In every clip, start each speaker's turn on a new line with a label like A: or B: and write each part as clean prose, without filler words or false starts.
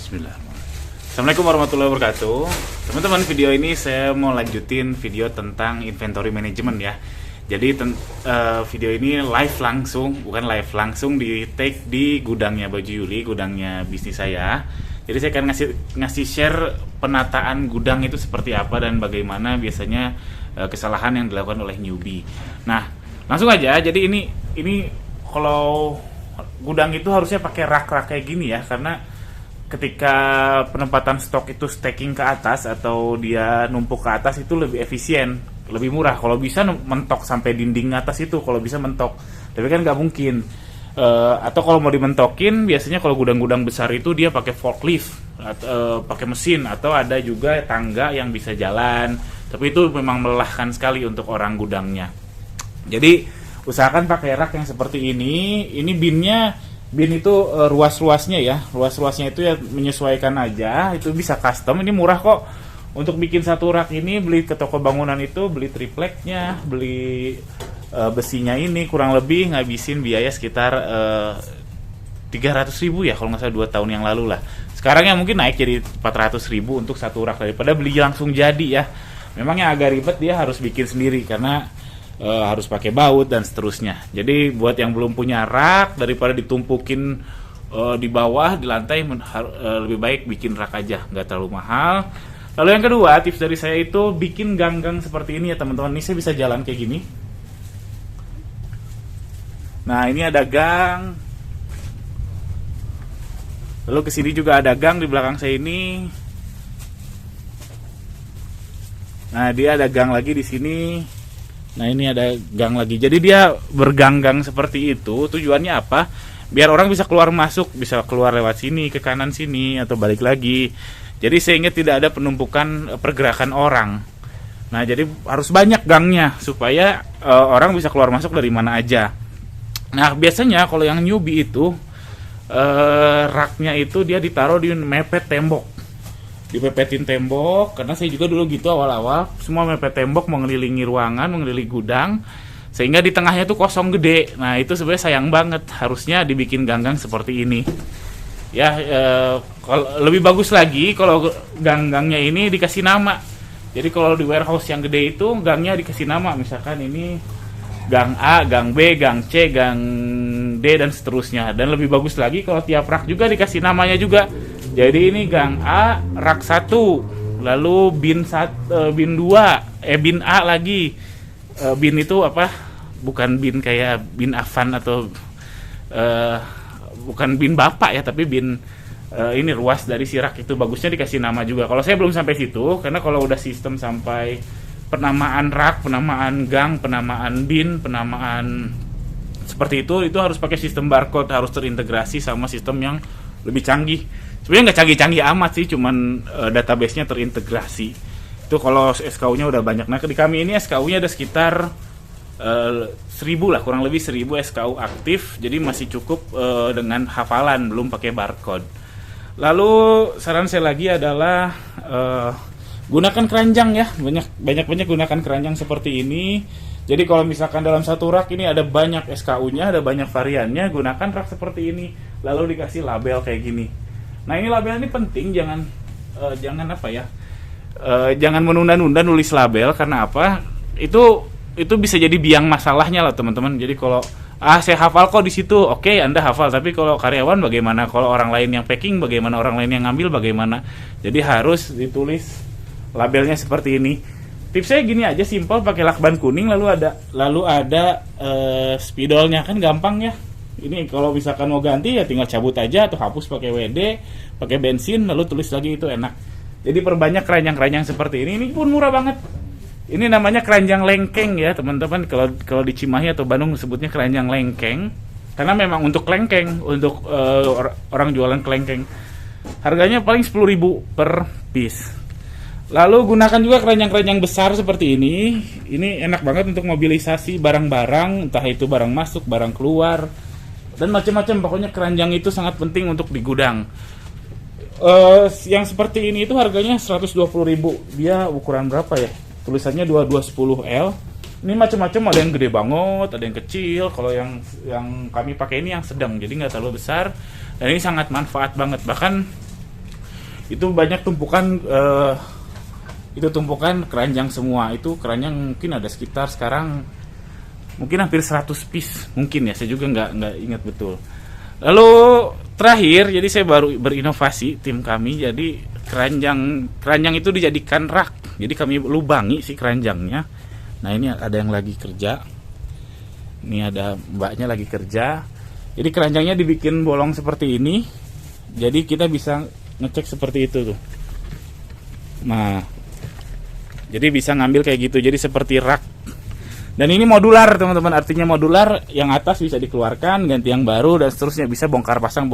A: Bismillahirrahmanirrahim. Assalamualaikum warahmatullahi wabarakatuh. Teman-teman, video ini saya mau lanjutin video tentang inventory management ya. Jadi video ini live langsung, bukan live langsung di take di gudangnya Baju Yuli, gudangnya bisnis saya. Jadi saya akan ngasih share penataan gudang itu seperti apa dan bagaimana biasanya kesalahan yang dilakukan oleh newbie. Nah, langsung aja. Jadi ini kalau gudang itu harusnya pakai rak-rak kayak gini ya, karena ketika penempatan stok itu stacking ke atas atau dia numpuk ke atas itu lebih efisien, lebih murah. Kalau bisa mentok sampai dinding atas itu, kalau bisa mentok. Tapi kan nggak mungkin. Atau kalau mau dimentokin, biasanya kalau gudang-gudang besar itu dia pakai forklift, pakai mesin, atau ada juga tangga yang bisa jalan. Tapi itu memang melelahkan sekali untuk orang gudangnya. Jadi usahakan pakai rak yang seperti ini. Ini bin itu ruas-ruasnya ya, ruas-ruasnya itu ya menyesuaikan aja, itu bisa custom. Ini murah kok. Untuk bikin satu rak ini beli ke toko bangunan itu, beli tripleknya, beli besinya ini kurang lebih ngabisin biaya sekitar 300.000 ya kalau nggak salah 2 tahun yang lalu lah. Sekarang ya mungkin naik jadi 400.000 untuk satu rak daripada beli langsung jadi ya. Memang yang agak ribet dia harus bikin sendiri karena harus pakai baut dan seterusnya. Jadi buat yang belum punya rak, daripada ditumpukin di bawah di lantai, lebih baik bikin rak aja, nggak terlalu mahal. Lalu yang kedua, tips dari saya itu bikin gang-gang seperti ini ya teman-teman. Ini saya bisa jalan kayak gini. Nah, ini ada gang. Lalu kesini juga ada gang di belakang saya ini. Nah, dia ada gang lagi di sini. Nah, ini ada gang lagi. Jadi dia bergang-gang seperti itu. Tujuannya apa? Biar orang bisa keluar masuk, bisa keluar lewat sini, ke kanan sini, atau balik lagi. Jadi sehingga tidak ada penumpukan pergerakan orang. Nah, jadi harus banyak gangnya supaya orang bisa keluar masuk dari mana aja. Nah, biasanya kalau yang newbie itu raknya itu dia ditaruh di mepet tembok. Dipepetin tembok, karena saya juga dulu gitu awal-awal, semua mepet tembok mengelilingi ruangan, mengelilingi gudang, sehingga di tengahnya tuh kosong gede. Nah, itu sebenarnya sayang banget, harusnya dibikin gang-gang seperti ini ya. Kalau lebih bagus lagi kalau gang-gangnya ini dikasih nama. Jadi kalau di warehouse yang gede itu gangnya dikasih nama, misalkan ini gang A, gang B, gang C, gang D, dan seterusnya. Dan lebih bagus lagi kalau tiap rak juga dikasih namanya juga. Jadi ini gang A, rak 1, lalu bin 2, bin A lagi. Bin itu apa? Bukan bin kayak bin Afan atau bukan bin bapak ya, tapi bin ini ruas dari si rak itu. Bagusnya dikasih nama juga. Kalau saya belum sampai situ, karena kalau udah sistem sampai penamaan rak, penamaan gang, penamaan bin, penamaan seperti itu harus pakai sistem barcode, harus terintegrasi sama sistem yang lebih canggih. Sebenarnya nggak canggih-canggih amat sih, cuman database-nya terintegrasi. Itu kalau SKU-nya udah banyak. Nah, di kami ini SKU-nya ada sekitar 1.000 lah, kurang lebih 1.000 SKU aktif. Jadi masih cukup dengan hafalan, belum pakai barcode. Lalu saran saya lagi adalah gunakan keranjang ya, banyak gunakan keranjang seperti ini. Jadi kalau misalkan dalam satu rak ini ada banyak SKU-nya, ada banyak variannya, gunakan rak seperti ini, lalu dikasih label kayak gini. Nah, ini label ini penting, jangan apa ya, jangan menunda-nunda nulis label. Karena apa? Itu bisa jadi biang masalahnya lah teman-teman. Jadi kalau saya hafal kok di situ, oke, Anda hafal, tapi kalau karyawan bagaimana? Kalau orang lain yang packing bagaimana? Orang lain yang ngambil bagaimana? Jadi harus ditulis labelnya seperti ini. Tips saya gini aja, simpel, pakai lakban kuning, lalu ada spidolnya, kan gampang ya. Ini kalau misalkan mau ganti ya tinggal cabut aja atau hapus pakai WD, pakai bensin, lalu tulis lagi, itu enak. Jadi perbanyak keranjang-keranjang seperti ini. Ini pun murah banget. Ini namanya keranjang lengkeng ya teman-teman. Kalau di Cimahi atau Bandung sebutnya keranjang lengkeng, karena memang untuk lengkeng, untuk orang jualan kelengkeng. Harganya paling 10.000 per piece. Lalu gunakan juga keranjang-keranjang besar seperti ini. Ini enak banget untuk mobilisasi barang-barang, entah itu barang masuk, barang keluar, dan macam-macam. Pokoknya keranjang itu sangat penting untuk di gudang. Yang seperti ini itu harganya 120.000. Dia ukuran berapa ya? Tulisannya 2210L. Ini macam-macam, ada yang gede banget, ada yang kecil. Kalau yang kami pakai ini yang sedang, jadi nggak terlalu besar. Dan ini sangat manfaat banget. Bahkan Itu banyak tumpukan itu tumpukan keranjang semua. Itu keranjang mungkin ada sekitar sekarang mungkin hampir 100 piece mungkin ya, saya juga nggak ingat betul. Lalu terakhir, jadi saya baru berinovasi tim kami, jadi keranjang itu dijadikan rak. Jadi kami lubangi si keranjangnya. Nah ini ada yang lagi kerja, ini ada mbaknya lagi kerja. Jadi keranjangnya dibikin bolong seperti ini, jadi kita bisa ngecek seperti itu tuh. Nah jadi bisa ngambil kayak gitu, jadi seperti rak. Dan ini modular teman-teman, artinya modular, yang atas bisa dikeluarkan, ganti yang baru, dan seterusnya. Bisa bongkar pasang.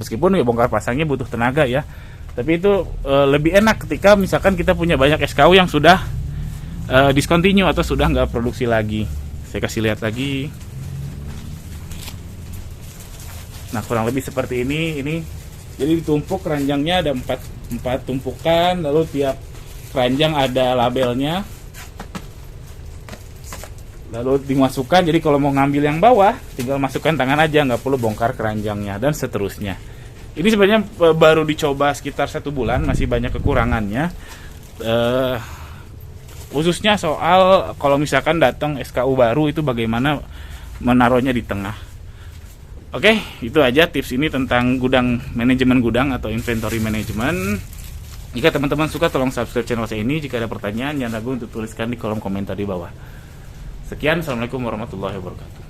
A: Meskipun ya bongkar pasangnya butuh tenaga ya, tapi itu lebih enak ketika misalkan kita punya banyak SKU yang sudah discontinue atau sudah nggak produksi lagi. Saya kasih lihat lagi. Nah kurang lebih seperti ini. Jadi ditumpuk keranjangnya, ada 4 tumpukan, lalu tiap keranjang ada labelnya, lalu dimasukkan. Jadi kalau mau ngambil yang bawah tinggal masukkan tangan aja, nggak perlu bongkar keranjangnya, dan seterusnya. Ini sebenarnya baru dicoba sekitar 1 bulan, masih banyak kekurangannya, khususnya soal kalau misalkan datang SKU baru itu bagaimana menaruhnya di tengah. Oke, itu aja tips ini tentang manajemen gudang atau inventory management. Jika teman-teman suka, tolong subscribe channel saya ini. Jika ada pertanyaan, jangan ragu untuk tuliskan di kolom komentar di bawah. Sekian, assalamualaikum warahmatullahi wabarakatuh.